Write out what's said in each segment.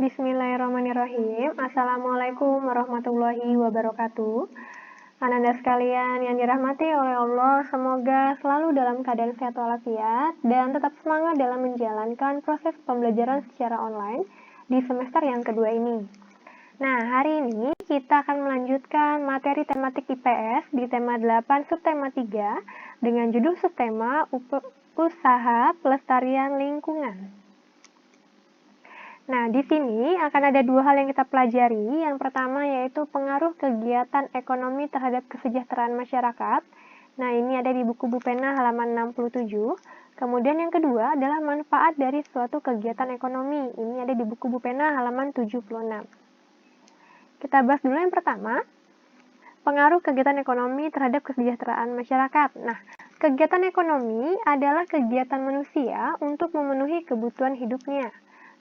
Bismillahirrahmanirrahim. Assalamualaikum warahmatullahi wabarakatuh. Ananda sekalian yang dirahmati oleh Allah, semoga selalu dalam keadaan sehat walafiat dan tetap semangat dalam menjalankan proses pembelajaran secara online di semester yang kedua ini. Nah, hari ini kita akan melanjutkan materi tematik IPS di tema 8 subtema 3 dengan judul subtema Usaha Pelestarian Lingkungan. Nah, di sini akan ada dua hal yang kita pelajari. Yang pertama yaitu pengaruh kegiatan ekonomi terhadap kesejahteraan masyarakat. Nah, ini ada di buku Bupena halaman 67. Kemudian yang kedua adalah manfaat dari suatu kegiatan ekonomi. Ini ada di buku Bupena halaman 76. Kita bahas dulu yang pertama, pengaruh kegiatan ekonomi terhadap kesejahteraan masyarakat. Nah, kegiatan ekonomi adalah kegiatan manusia untuk memenuhi kebutuhan hidupnya.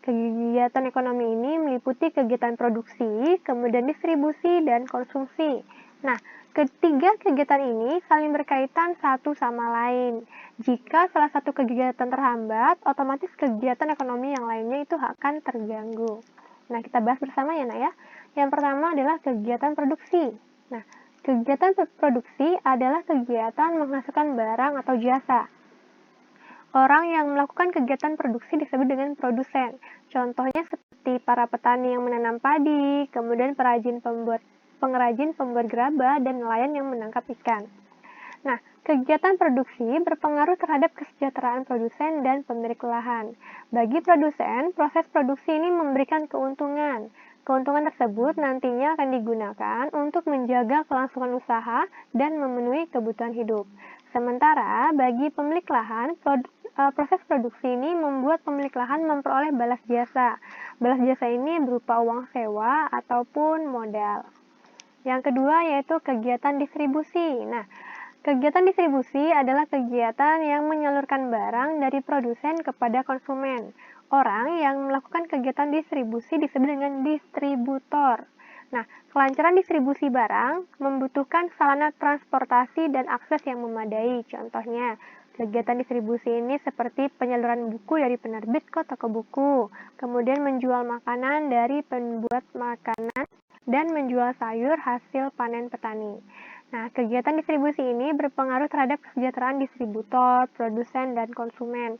Kegiatan ekonomi ini meliputi kegiatan produksi, kemudian distribusi, dan konsumsi. Nah, ketiga kegiatan ini saling berkaitan satu sama lain. Jika salah satu kegiatan terhambat, otomatis kegiatan ekonomi yang lainnya itu akan terganggu. Nah, kita bahas bersama ya, Nak ya. Yang pertama adalah kegiatan produksi. Nah, kegiatan produksi adalah kegiatan menghasilkan barang atau jasa. Orang yang melakukan kegiatan produksi disebut dengan produsen. Contohnya seperti para petani yang menanam padi, kemudian pengrajin pembuat gerabah, dan nelayan yang menangkap ikan. Nah, kegiatan produksi berpengaruh terhadap kesejahteraan produsen dan pemilik lahan. Bagi produsen, proses produksi ini memberikan keuntungan. Keuntungan tersebut nantinya akan digunakan untuk menjaga kelangsungan usaha dan memenuhi kebutuhan hidup. Sementara bagi pemilik lahan, proses produksi ini membuat pemilik lahan memperoleh balas jasa. Balas jasa ini berupa uang sewa ataupun modal. Yang kedua yaitu kegiatan distribusi. Nah, kegiatan distribusi adalah kegiatan yang menyalurkan barang dari produsen kepada konsumen. Orang yang melakukan kegiatan distribusi disebut dengan distributor. Nah, kelancaran distribusi barang membutuhkan sarana transportasi dan akses yang memadai. Contohnya, kegiatan distribusi ini seperti penyaluran buku dari penerbit ke toko buku, kemudian menjual makanan dari pembuat makanan, dan menjual sayur hasil panen petani. Nah, kegiatan distribusi ini berpengaruh terhadap kesejahteraan distributor, produsen, dan konsumen.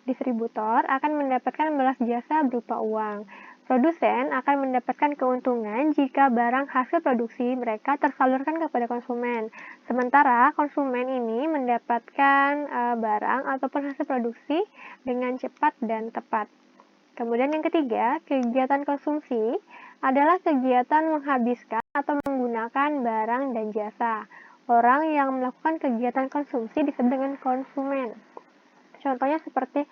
Distributor akan mendapatkan balas jasa berupa uang. Produsen akan mendapatkan keuntungan jika barang hasil produksi mereka tersalurkan kepada konsumen. Sementara konsumen ini mendapatkan barang ataupun hasil produksi dengan cepat dan tepat. Kemudian yang ketiga, kegiatan konsumsi adalah kegiatan menghabiskan atau menggunakan barang dan jasa. Orang yang melakukan kegiatan konsumsi disebut dengan konsumen. Contohnya seperti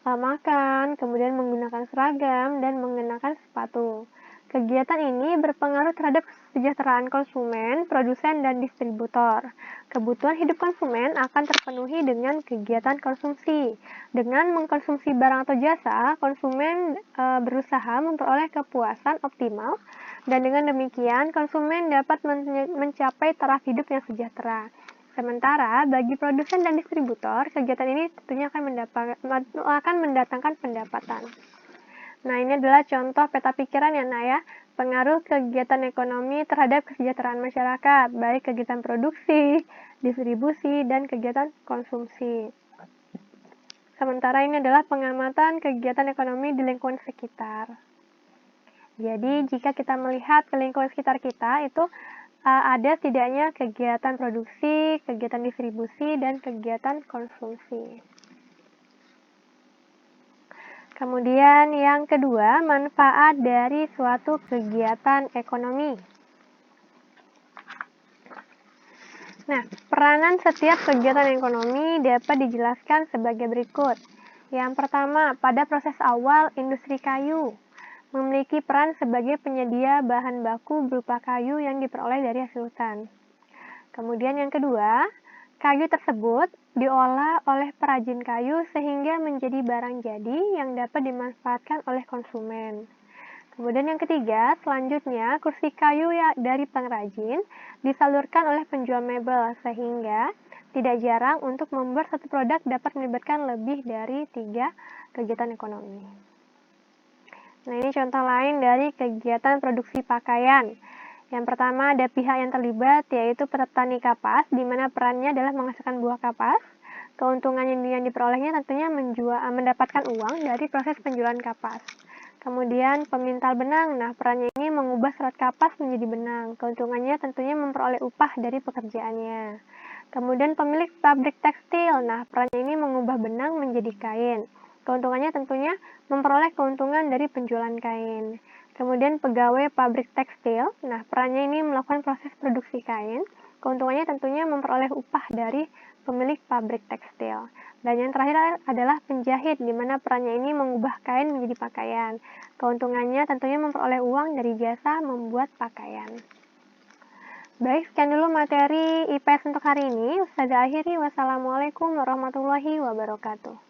makan, kemudian menggunakan seragam, dan mengenakan sepatu. Kegiatan ini berpengaruh terhadap kesejahteraan konsumen, produsen, dan distributor. Kebutuhan hidup konsumen akan terpenuhi dengan kegiatan konsumsi. Dengan mengkonsumsi barang atau jasa, konsumen berusaha memperoleh kepuasan optimal, dan dengan demikian konsumen dapat mencapai taraf hidup yang sejahtera. Sementara bagi produsen dan distributor, kegiatan ini tentunya akan mendatangkan pendapatan. Nah, ini adalah contoh peta pikiran ya, Nak ya. Pengaruh kegiatan ekonomi terhadap kesejahteraan masyarakat, baik kegiatan produksi, distribusi, dan kegiatan konsumsi. Sementara ini adalah pengamatan kegiatan ekonomi di lingkungan sekitar. Jadi, jika kita melihat ke lingkungan sekitar kita, itu ada setidaknya kegiatan produksi, kegiatan distribusi, dan kegiatan konsumsi. Kemudian yang kedua, manfaat dari suatu kegiatan ekonomi. Nah, peranan setiap kegiatan ekonomi dapat dijelaskan sebagai berikut. Yang pertama, pada proses awal industri kayu memiliki peran sebagai penyedia bahan baku berupa kayu yang diperoleh dari hasil hutan. Kemudian yang kedua, kayu tersebut diolah oleh perajin kayu sehingga menjadi barang jadi yang dapat dimanfaatkan oleh konsumen. Kemudian yang ketiga, selanjutnya kursi kayu dari pengrajin disalurkan oleh penjual mebel sehingga tidak jarang untuk membuat satu produk dapat melibatkan lebih dari 3 kegiatan ekonomi. Nah, ini contoh lain dari kegiatan produksi pakaian. Yang pertama ada pihak yang terlibat, yaitu petani kapas, di mana perannya adalah menghasilkan buah kapas. Keuntungan yang diperolehnya tentunya mendapatkan uang dari proses penjualan kapas. Kemudian pemintal benang, nah perannya ini mengubah serat kapas menjadi benang. Keuntungannya tentunya memperoleh upah dari pekerjaannya. Kemudian pemilik pabrik tekstil, nah perannya ini mengubah benang menjadi kain. Keuntungannya tentunya memperoleh keuntungan dari penjualan kain. Kemudian pegawai pabrik tekstil, nah perannya ini melakukan proses produksi kain. Keuntungannya tentunya memperoleh upah dari pemilik pabrik tekstil. Dan yang terakhir adalah penjahit, di mana perannya ini mengubah kain menjadi pakaian. Keuntungannya tentunya memperoleh uang dari jasa membuat pakaian. Baik, sekian dulu materi IPS untuk hari ini. Ustazah akhiri, wassalamualaikum warahmatullahi wabarakatuh.